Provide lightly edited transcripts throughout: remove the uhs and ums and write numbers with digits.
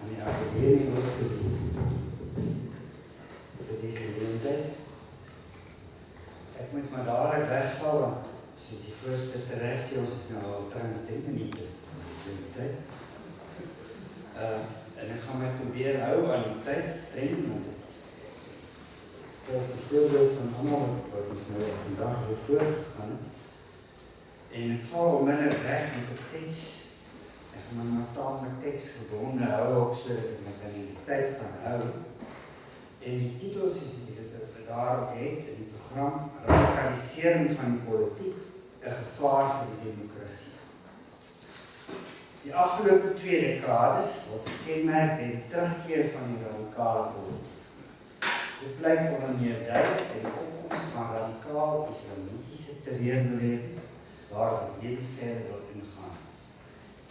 aan die akademie ook vir die geleentheid. Ek moet maar dadelijk wegval, want soos die voorste terecht sê, ons is nou al trouwens 10 minute. En ek gaan my probeer hou aan die tyd streng, want ek volg die voorbeeld van allemaal wat ons nou vandag hier voorgegaan het. En ek val al minder weg met die tekst. Ek gaan my tamelijk tekstgebonde hou, ook so dat ek my in die tyd kan hou. En die titel, soos die daar ook het, in die program, radikalisering van die politiek, 'n gevaar vir die demokrasie. Die afgelope 2 dekades word gekenmerk deur die terugkeer van die radikale politiek. Dit blyk onder meer duidelik in die opkomst van radikaal islamitische terreurbelewings, waar ek hier verder wil ingaan.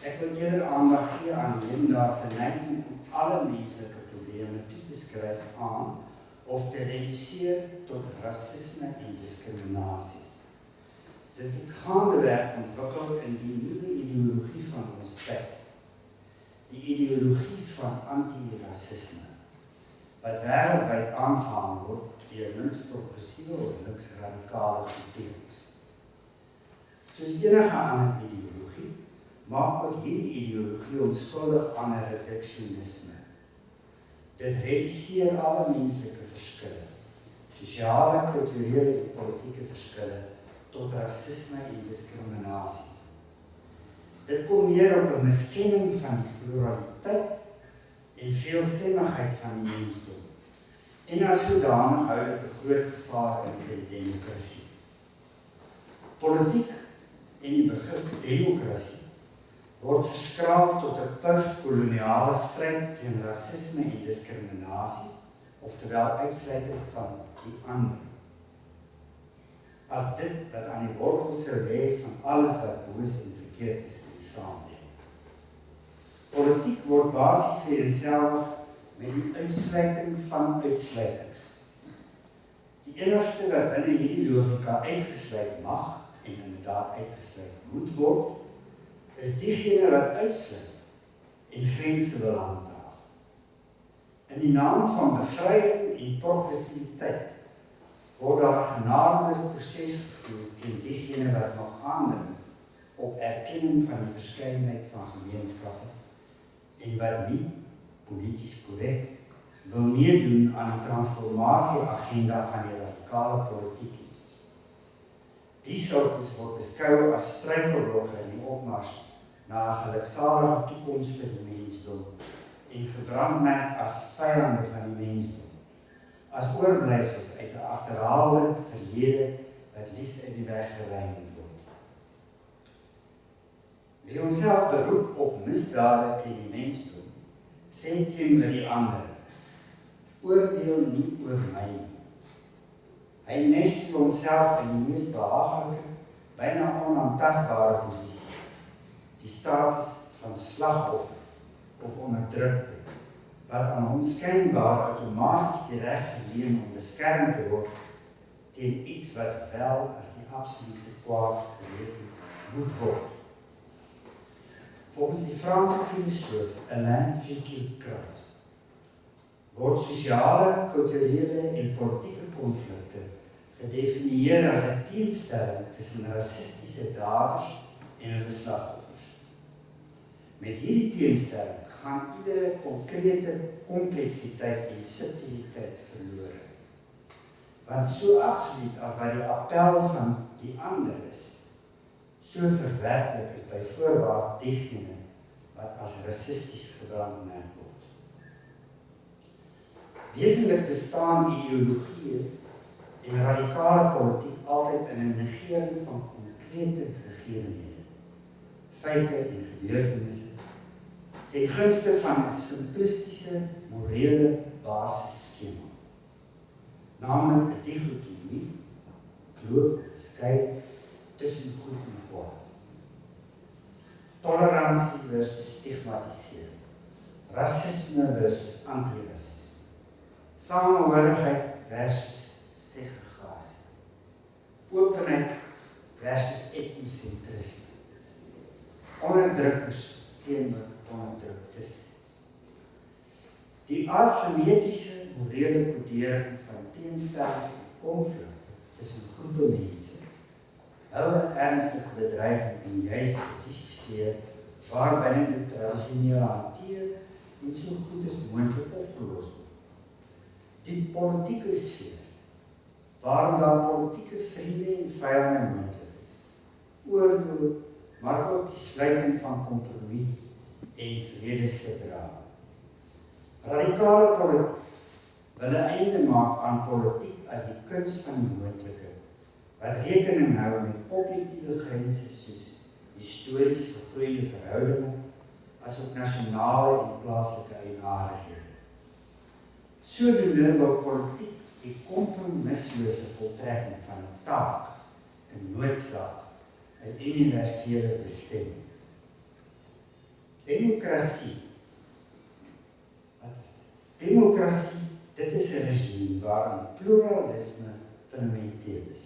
Ek wil eerder aandag gee aan die hedendaagse neiging om alle menslike probleme toe te skryf aan of te reduseer tot racisme en diskriminasie. Dit het gaandeweg ontwikkel in die nuwe ideologie van ons tyd, die ideologie van anti-racisme, wat wêreldwyd aangehaal word deur links-progressiewe of links-radikale groepierings. Soos enige ander ideologie, maak ook hierdie ideologie onskuldig aan 'n reduksionisme. Dit reduseer alle menslike verskille, sosiale, kulturele en politieke verskille, tot racisme en diskriminasie. Dit kom neer op 'n miskenning van die pluraliteit en veelstemmigheid van die mensdom. En as sodanig hou dit 'n groot gevaar in vir die demokrasie. Politiek en die begrip demokrasie word verskraal tot 'n postkoloniale stryd teen rasisme en diskriminasie, oftewel uitsluiting van die ander. As dit wat aan die wortel sou lê van alles wat boos en verkeerd is in die samelewing. Politiek word basies vereenselwig met die uitsluiting van uitsluitings. Die enigste wat binne hierdie logika uitgesluit mag, en inderdaad uitgesluit moet word, is diegene wat uitsluit en grense wil handhaaf. In die naam van bevryding en progressiviteit word daar 'n genadeloos proses gevoer teen diegene wat nog aandring op erkenning van die verskeidenheid van gemeenskappe en wat nie polities korrek wil meedoen aan die transformasieagenda van die radikale politiek. Die sulks word beskou as struikelblokke in die opmars na 'n geluksalige toekoms vir die mensdom en gebrandmerk as vyande van die mensdom, as oorblyfsels uit 'n agterhaalde verlede wat liefs uit die weg geruim moet word. Wie homself beroep op misdade teen die mensdom, sê teenoor die ander, oordeel nie oor my nie. Hy nestel homself in die mees behaaglyke, byna onaantastbare posisie, die status van slagoffer of onderdrukte, wat aan hom skynbaar outomaties die reg verleen om beskerm te word teen iets wat wel as die absolute kwaad gereken moet word. Volgens die Franse filosoof Alain Finkielkraut word sosiale, kulturele en politieke konflikte gedefinieer as 'n teenstelling tussen rassistische daders en hulle slagoffers. Met hierdie teenstelling gaan iedere konkrete kompleksiteit en subtiliteit verlore. Want so absoluut as wat die appel van die ander is, so verwerklik is by voorbaat diegene wat as rassisties gebrandmerk word. Wesenlik bestaan ideologieë en radikale politiek altyd in 'n negering van konkrete gegewenhede, feite en gebeurtenisse, ten gunste van 'n simplistiese morele basisskema, naamlik 'n dichotomie, kloof of skeiding tussen goed en kwaad. Toleransie versus stigmatisering, racisme versus antiracisme, samehorigheid versus segregasie, openheid versus etnosentrisme, onderdrukkers teenoor onderdruktes. Die asymmetriese morele kodering van teenstellings en konflikte tussen groepe mense hou 'n ernstige bedreiging in juis die sfeer waarbinne dit tradisioneel hanteer en so goed as moontlik opgelos word. Die politieke sfeer, waarin daar politieke vriende en vyande moontlik is, oorloop, maar ook die sluiting van kompromie en vredesverdrae. Radikale politiek wil 'n einde maak aan politiek as die kuns van die moontlike, wat rekening hou met objektiewe grense soos histories gegroeide verhoudinge, asook nasionale en plaaslike eienaardighede. Sodoende wil politiek die kompromislose voltrekking van 'n taak, 'n noodsaak, 'n universele bestemming. Demokrasie. Wat is dit? Demokrasie, dit is 'n regime waarin pluralisme fundamenteel is.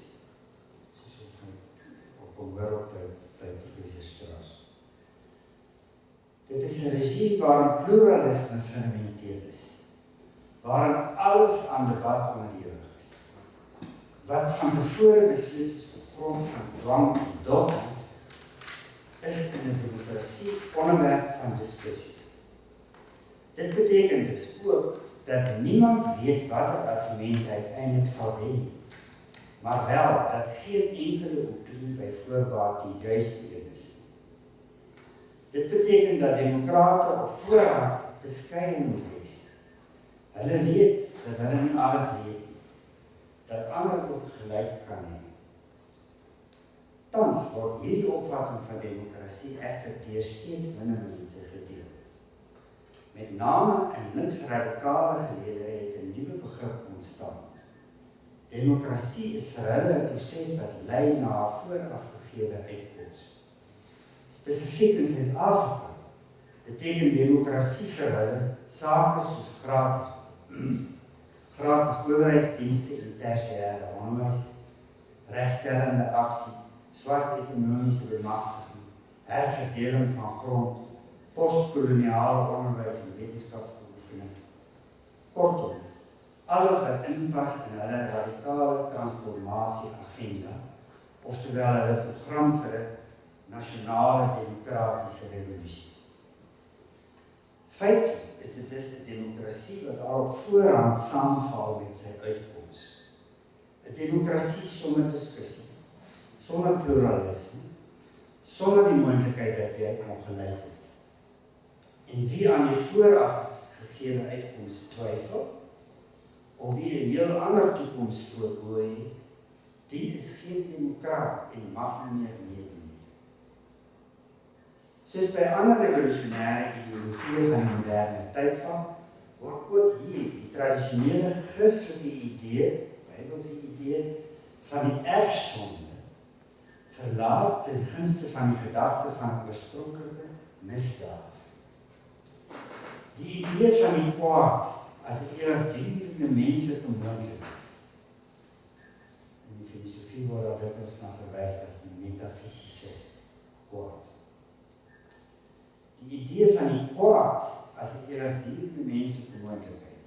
Soos ons nou op hoor op by professor Strauss. Dit is 'n regime waarin pluralisme fundamenteel is, waarin alles aan debat onderhewig is. Wat van tevore beslis is op grond van dwang en dogmas, is in 'n demokrasie onderwerp van diskussie. Dit beteken dus ook dat niemand weet watter argument uiteindelik sal wen, maar wel dat geen enkele opinie by voorbaat die juiste een is. Dit beteken dat demokrate op voorhand beskeie moet wees. Hulle weet dat hulle nie alles weet nie, dat ander ook gelyk kan hê. Tans word hierdie opvatting van demokrasie egter deur steeds minder mense gedeel. Met name in linksradikale geleedere het 'n nuwe begrip ontstaan. Demokrasie is vir hulle 'n proses wat lei na 'n vooraf gegeewe uitkoms. Spesifiek in Suid-Afrika beteken demokrasie vir hulle sake soos gratis owerheidsdienste en tersiêre onderwys, regstellende aksie, swart ekonomiese bemagtiging, herverdeling van grond, postkoloniale onderwys en wetenskapsbeoefening. Kortom, alles wat inpas in hulle radikale transformasie agenda, oftewel hulle program vir 'n nasionale demokratiese revolusie. Feitlik is dit dus 'n demokrasie wat al op voorhand saamval met sy uitkoms. 'n Demokrasie sonder diskussie, sonder pluralisme, sonder die moontlikheid dat jy ongelyk het. En wie aan die vooraf gegeewe uitkoms twyfel, of wie 'n heel ander toekoms voor oë het, die is geen demokraat en mag nie meer meedoen. Soos by ander revolusionêre ideologieë van die moderne tydvak, word ook hier die tradisionele Christelike idee, Bybelse idee, van die erfsonde verlaat ten gunste van die gedagte van 'n oorspronklike misdaad. Die idee van die kwaad as 'n ewigdurende menslike moontlikheid. In die filosofie word daar dikwels na verwys as die metafisiese kwaad. Die idee van die kwaad as 'n ewigdurende menslike moontlikheid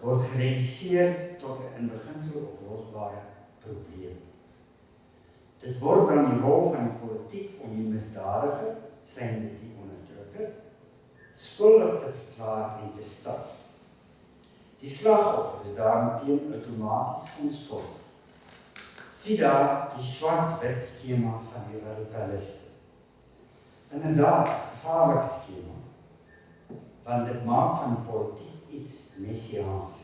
word gereduseer tot 'n in beginsel oplosbare probleem. Dit word dan die rol van die politiek om die misdadiger, synde die onderdrukker, skuldig te verklaar en te straf. Die slagoffer is daarteen outomaties onskuldig. Sien daar die swart-wit skema van die radikaliste. Inderdaad, 'n gevaarlike skema, want dit maak van die politiek iets messiaans.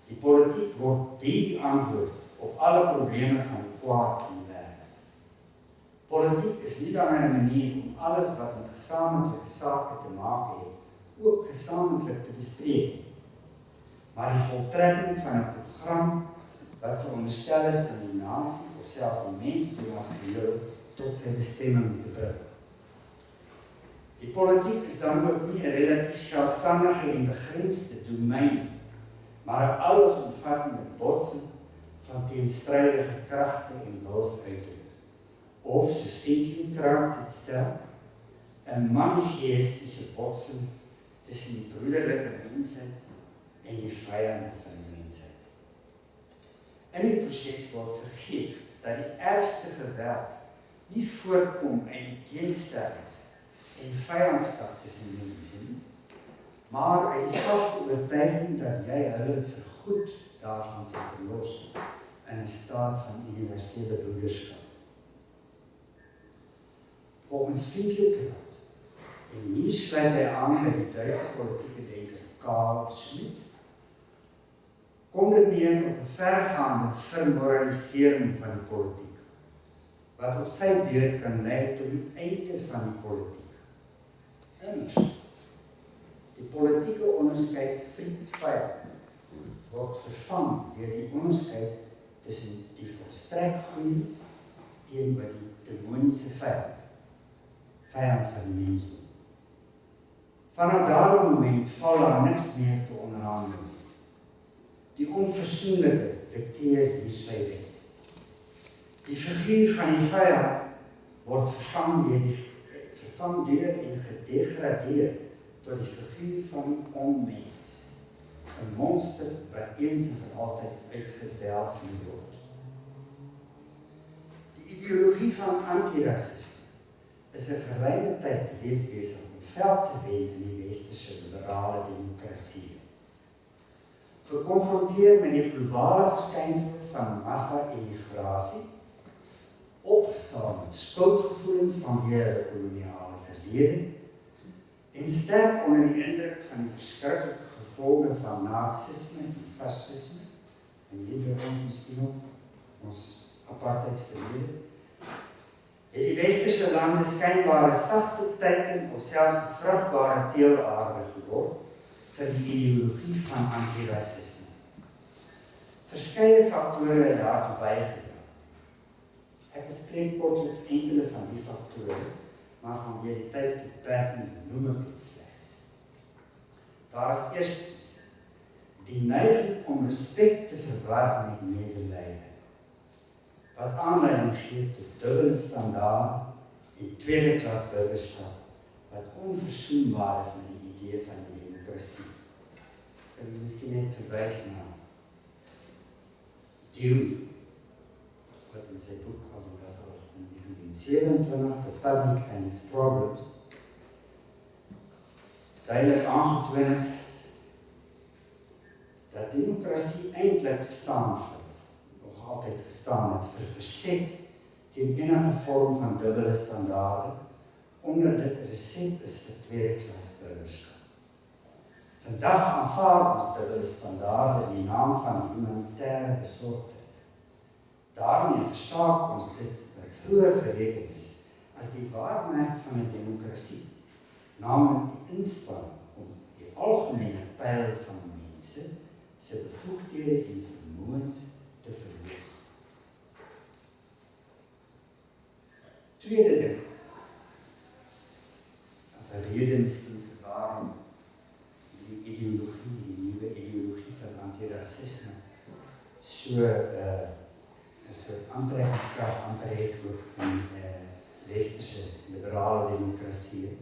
Die politiek word die antwoord op alle probleme van die kwaad in die wêreld. Politiek is nie langer 'n manier om alles wat met gesamentlike sake te maak het, ook gesamentlik te bespreek, maar die voltrekking van 'n program wat veronderstel is om die nasie of selfs die mensdom as geheel tot sy bestemming te bring. Die politiek is dan ook nie 'n relatief selfstandige en begrensde domein, maar 'n allesomvattende botsing van teenstrydige kragte en wilsuiting, of soos Finkelkraut dit stel, 'n manicheïstiese botsing tussen die broederlike en mensheid en die vyande van die mensheid. In die proses word vergeet dat die ergste geweld nie voorkom uit die teenstellings en vyandskap tussen mense nie, maar uit die vaste oortuiging dat jy hulle vergoed daarvan sal verlos in 'n staat van universele broederskap. Volgens Finkelkraut, en hier sluit hy aan by die Duitse politieke denker Karl Schmitt, kom dit neer op 'n vergaande vermoralisering van die politiek, wat op sy beurt kan lei tot die einde van die politiek. Immers, die politieke onderskeid vriend-vyand word vervang deur die onderskeid tussen die volstrek goeie teenoor die demoniese vyand van die mensdom. Vanaf daardie moment val daar niks meer te onderhandel. Die onverzoenlike dikteer hier sy wet. Die figuur van die vyand word vervang deur en gedegradeer tot die figuur van die onmens, 'n monster wat eens en vir altyd uitgedelg moet word. Die ideologie van antirasisme is 'n geruime tyd reeds besig om veld te wen in die westerse liberale demokrasie. Gekonfronteer met die globale verskynsel van massa-emigrasie, opgesaam met skuldgevoelens vanweë hulle koloniale verlede, en sterk onder die indruk van die verskriklike gevolge van nazisme en fascisme, en hier by ons miskien ook, ons apartheidsverlede, het die westerse lande skynbare sagte teiken of selfs 'n vrugbare teelaarde geword vir die ideologie van antirasisme. Verskeie faktore het daartoe bygedra. Ek bespreek kortliks enkele van die faktore, maar vanweë die tydsbeperking noem ek dit slegs. Daar is eerstens die neiging om respek te verwar met medelyde, wat aanleiding gee tot dubbele standaarde en tweede klas burgerskap, wat onverzoenbaar is met die idee van die demokrasie. Kan jy miskien net verwys na Dewey, wat in sy boek was al in 1927, The Public and Its Problems, duidelik aangetoon het dat democratie eintlik staan vir, nog altyd gestaan het, vir verset teen enige vorm van dubbele standaarde, omdat dit 'n resept is vir tweede klas burgerskap. Vandag aanvaar ons dubbele standaarde in die naam van die humanitaire besorgdheid. Daarmee versaak ons dit wat vroeër gereken is as die waarmerk van 'n demokrasie, naamlik die inspanning om die algemene pyl van mense se bevoegdhede en vermoëns te verhoog. Tweede ding, of 'n rede miskien vir waarom die ideologie, die nuwe ideologie van antirasisme so 'n soort aantrekkingskrag amper het ook in westerse liberale demokrasie,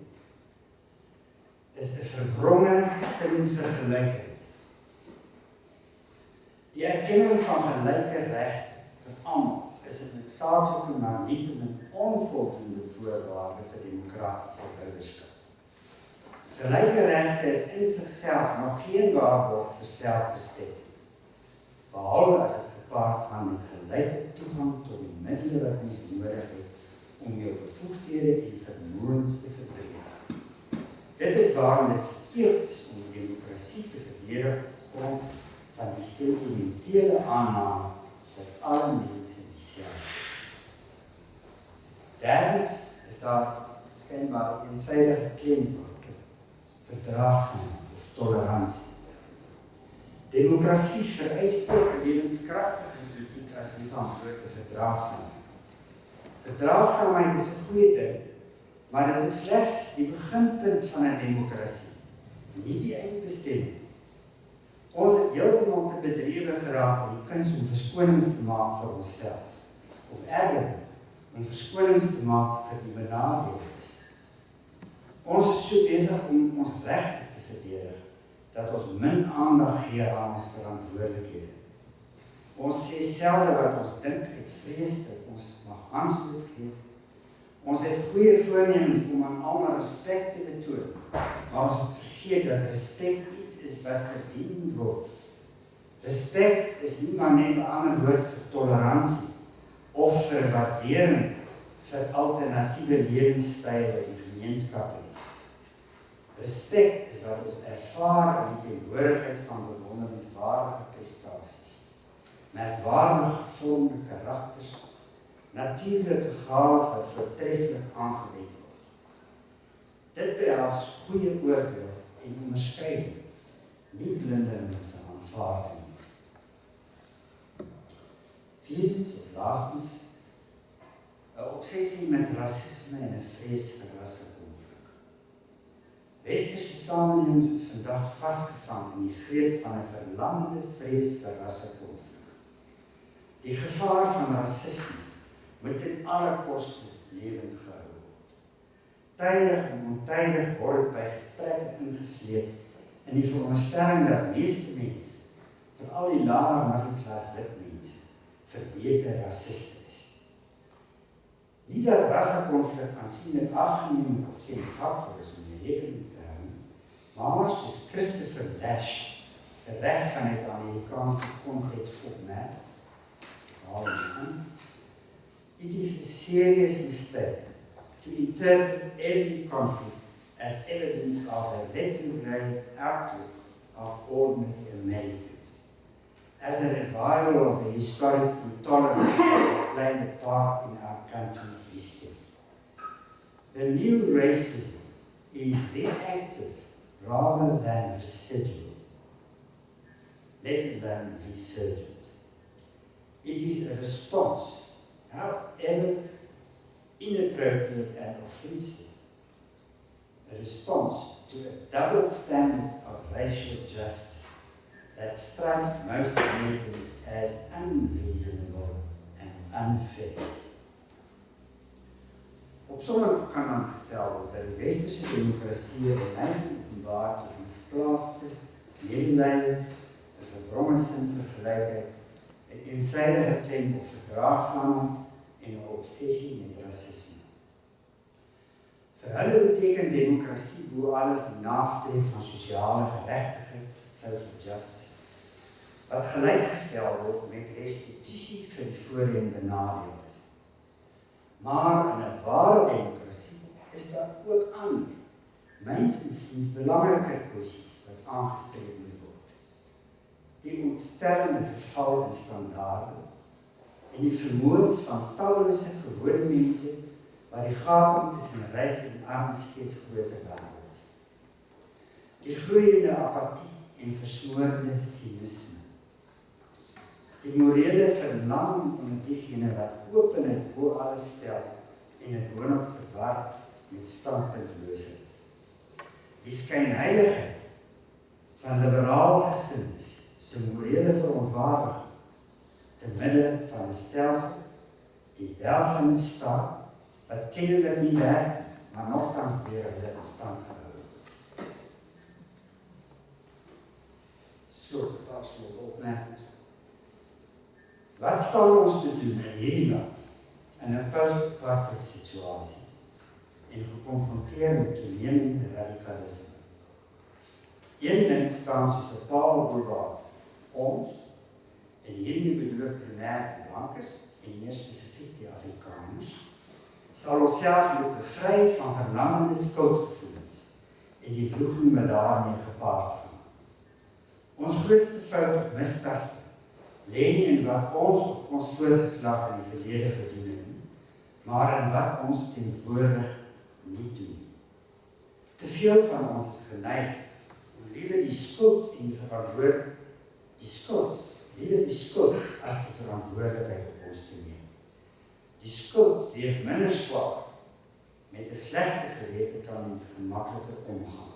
is 'n verwronge sin vir gelykheid. Die erkenning van gelyke regte vir almal is 'n noodsaaklike maar nietemin onvoldoende voorwaarde vir demokratiese burgerskap. Gelyke regte is in sigself nog geen waarborg vir selfrespek, behalwe as dit gepaard gaan met gelyke toegang tot die middele wat mens nodig het om jou bevoegdhede en vermoëns te verbreek. Dit is waarom dit verkeerd is om die demokrasie te verdedig op grond van die sentimentele aanname dat alle mense dieselfde is. Derdens is daar skynbaar 'n eensydige klemwoord, verdraagsaamheid of toleransie. Demokrasie vereis ook 'n lewenskragtige etiek as die van grote verdraagsaamheid. Verdraagsaamheid is 'n goeie ding, maar dit is slegs die beginpunt van 'n demokrasie, nie die eindbestemming. Ons het heeltemal te bedrewe geraak in die kuns om verskonings te maak vir onsself, of erger, om verskonings te maak vir die benadeeldes. Ons is so besig om ons regte te verdedig, dat ons min aandag gee aan ons verantwoordelikhede. Ons sê selde wat ons dink uit vrees dat ons mag aanstoot gee. Ons het goeie voornemens om aan almal respek te betoon, maar ons het vergeet dat respek iets is wat verdien moet word. Respek is nie maar net 'n ander woord vir toleransie of vir waardering vir alternatiewe lewenstyle en gemeenskappe. Respek is wat ons ervaar in die teenwoordigheid van bewonderenswaardige prestasies, merkwaardig gevormde karakters, natuurlike gawes wat voortreffelik aangewend word. Dit behels goeie oordeel en onderskeiding, nie blindelingse aanvaarding. Vierdens of laastens, 'n obsessie met rasisme en 'n vrees vir rassekonflik. Westerse samelewings is vandag vasgevang in die greep van 'n verlammende vrees vir rassekonflik. Die gevaar van rasisme moet ten alle koste lewend gehou word. Tydig en ontydig word by gesprekke ingesleep in die veronderstelling dat meeste mense, veral die laer middelklas wit mense, verbete rasiste is. Nie dat rassekonflik aansienlik afgeneem het of geen faktor is om die rekening te hou, maar soos Christopher Lasch terecht vanuit Amerikaanse konteks opmerk, it is a serious mistake to interpret every conflict as evidence of a retrograde outlook of ordinary Americans, as a revival of the historic intolerance that has played a part in our country's history. The new racism is reactive rather than residual, let alone resurgent. It is a response, however inappropriate and offensive, a response to a double standard of racial justice that strikes most Americans as unreasonable and unfair. Op sommige kan dan gestel word dat die westerse demokrasie 'n neiging openbaar tot misplaaste medelee, 'n verdronge sin vir gelykheid, 'n eensydige klem op verdraagsaamheid en 'n obsessie met rasisme. Vir hulle beteken demokrasie bo alles die nastreef van sosiale geregtigheid, social justice, wat gelykgestel word met restitusie vir die voorheen benadeeldes. Maar in 'n ware demokrasie is daar ook ander, myns insiens belangriker kwessies wat aangespreek moet word. Die ontstellende verval in standaarde en die vermoëns van tallose gewone mense waar die gaping tussen ryk en arm steeds groter word. Die groeiende apatie en versmoorde sinisme. Die morele verlamming onder diegene wat openheid bo alles stel en het boonop verwar met standpuntloosheid. Die skynheiligheid van liberaal gesindes se morele verontwaardiging te midde van 'n stelsel die welstand staat wat kennelik nie werk, maar nogtans deur hulle in stand gehou word. So, paar opmerkings. Wat staan ons te doen in hierdie land in 'n post-apartheid situasie en gekonfronteer met toenemende radikalisme? Een ding staan soos 'n paal bo water. Ons, en hierdie bedoel ek primêr die blankes en meer spesifiek die Afrikaners, sal onsself moet bevry van verlammende skuldgevoelens en die wroging wat daarmee gepaard gaan. Ons grootste fout of misdaad lê nie in wat ons of ons voorgeslag in die verlede gedoen het nie, maar in wat ons teenwoordig nie doen nie. Te veel van ons is geneig om liewer die skuld en die skuld as die verantwoordelikheid op ons te neem. Die skuld weeg minder swaar. Met 'n slegte gewete kan mens gemakliker omgaan.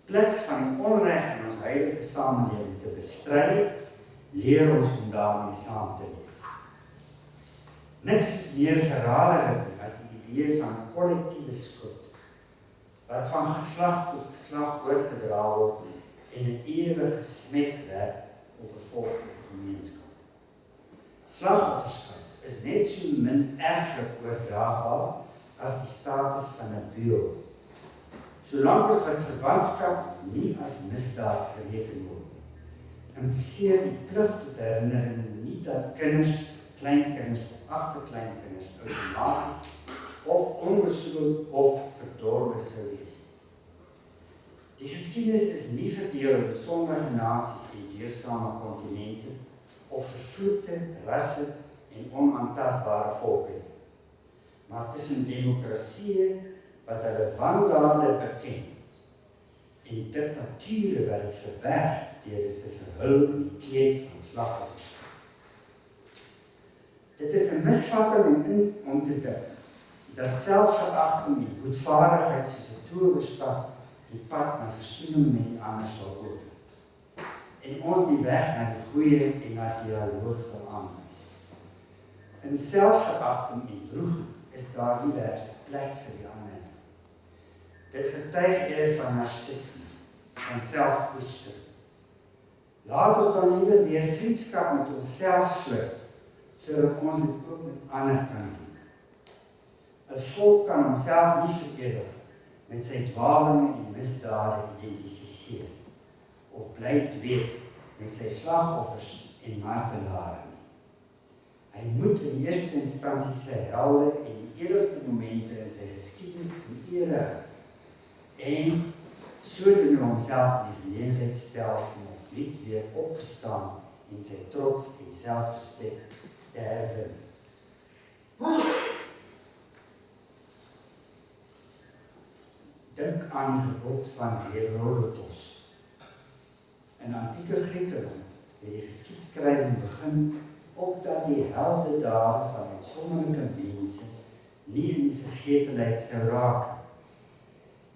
Plaas van die onreg in ons huidige samelewing te bestry, leer ons om daarmee saam te leef. Niks is meer verraderlik as die idee van 'n kollektiewe skuld, wat van geslag tot geslag oorgedra word en 'n ewige smetwerk op 'n volk of 'n gemeenskap. Slagofferskap is net so min erflik oordraagbaar as die status van 'n beul. Solank as dat verwantskap nie as misdaad gereken word, impliseer die plig tot herinnering nie dat kinders, kleinkinders of agterkleinkinders outomaties of onbesoedeld of verdorwe sou wees. Die geskiedenis is nie verdeel in sommige nasies en deursame kontinente of vervloekte rasse en onaantastbare volke, maar tussen demokrasieë wat hulle wandade beken en diktature wat dit verberg deur dit te verhul in die kleed van slagofferskap. Dit is 'n misvatting om te dink dat selfveragting en boetvaardigheid soos 'n towerstaf die pad na versoening met die ander sal open en ons die weg na die goeie en na dialoog sal aanwys. In selfveragting en droeging is daar nie werklik plek vir die ander. Dit getuig eerder van narcisme, van selfkoester. Laat ons dan liewer weer vriendskap met onsself sluit, sodat ons dit ook met ander kan doen. 'n Volk kan homself nie verewig met sy dwalinge en misdade identifiseer, of bly dweep met sy slagoffers en martelare nie. Hy moet in die eerste instansie sy helde en die edelste momente in sy geskiedenis in ere hou, en sodoende homself in die geleentheid stel om opnuut weer op te staan en sy trots en selfrespek te herwin. Dink aan die gebod van Herodotos. In antieke Griekeland het die geskiedskrywing begin opdat die heldedade van uitsonderlike mense nie in die vergetelheid sou raak.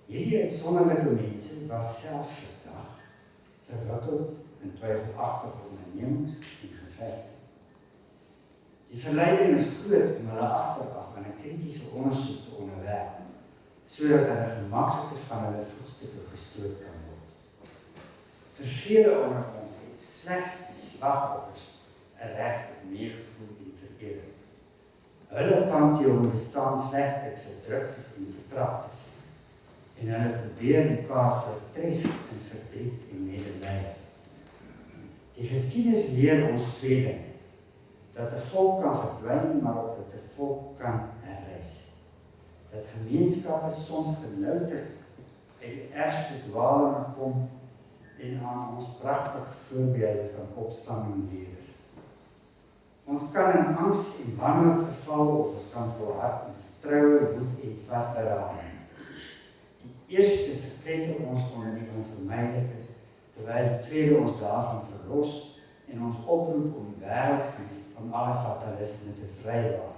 Hierdie uitsonderlike mense was selfverdag, verwikkeld in twyfelagtige ondernemings en gevegte. Die verleiding is groot om hulle agteraf aan 'n kritiese ondersoek te onderwerp, sodat hulle gemakliker van hulle voetstukke gestoot kan word. Vir vele onder ons het slegs die slagoffers 'n reg op meegevoel en verering. Hulle pantheon bestaan slegs uit verdruktes en vertraptes, en hulle probeer mekaar oortref in verdriet en medelee. Die geskiedenis leer ons twee dinge: dat 'n volk kan verdwyn, maar ook dat 'n volk kan herrys. Dat gemeenskappe soms gelouterd uit die ergste dwalinge kom en aan ons pragtige voorbeelde van opstanding leer. Ons kan in angs en wanhoop verval, of ons kan volhard in vertroue, moed en vasberadenheid. Die eerste verpletter ons onder die onvermydelike, terwyl die tweede ons daarvan verlos en ons oproep om die wêreld van alle fatalisme te vrywaar.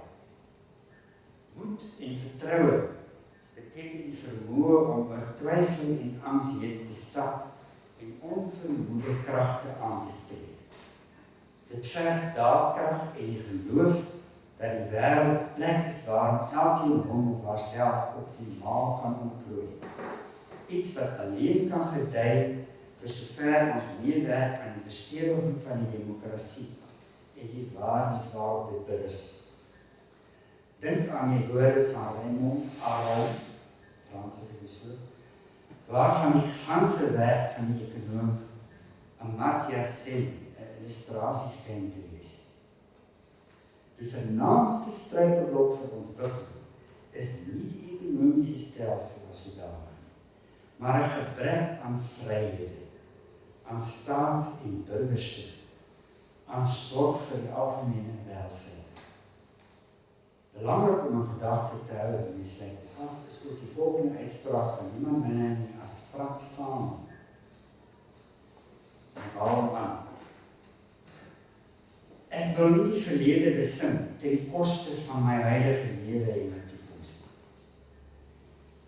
Moed en vertroue beteken die vermoë om oor twyfel en angs heen te stap en onvermoede kragte aan te spreek. Dit verg daadkrag en die geloof dat die wêreld 'n plek is waar elkeen hom of haarself optimaal kan ontplooi. Iets wat alleen kan gedei vir sover ons meewerk aan die verstewiging van die demokrasie en die waardes waarop dit berus. Dink aan die woorde van Raymond Aron, Franse filosoof, waarvan die ganse werk van die ekonoom Amartya Sen 'n illustrasie skyn te wees. Die vernaamste struikelblok vir ontwikkeling is nie die ekonomiese stelsel as sodanig, maar 'n gebrek aan vryhede, aan staats- en burgerskap, aan sorg vir die algemene welsyn. Belangrik om 'n gedagte te hou en mens sluit af is ook die volgende uitspraak van niemand minder nie as Frans Fanon. Ek hou hom aan. Ek wil nie die verlede besin ten koste van my huidige lewe en my toekoms nie.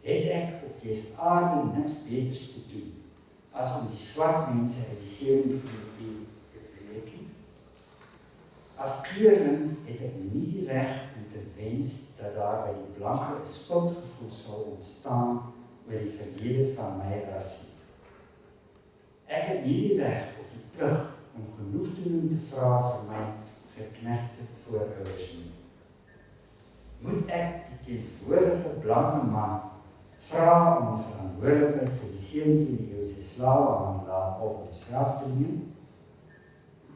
Het ek op dese aarde niks beters te doen as om die swart mense uit die 17de eeu te verleker? As kleurling het ek nie die reg om te wens dat daar by die blanke 'n skuldgevoel sal ontstaan oor die verlede van my ras. Ek ek nie die reg of die plig om genoegdoening te vra vir my geknegte voorouers nie? Moet ek die teenwoordige blanke man vra om die verantwoordelikheid vir die 17de eeuse slawehandelaar op homself te neem?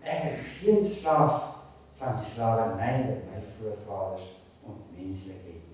Ek is geen slaaf van die slavernij wat my voorvaders ontmenslik het.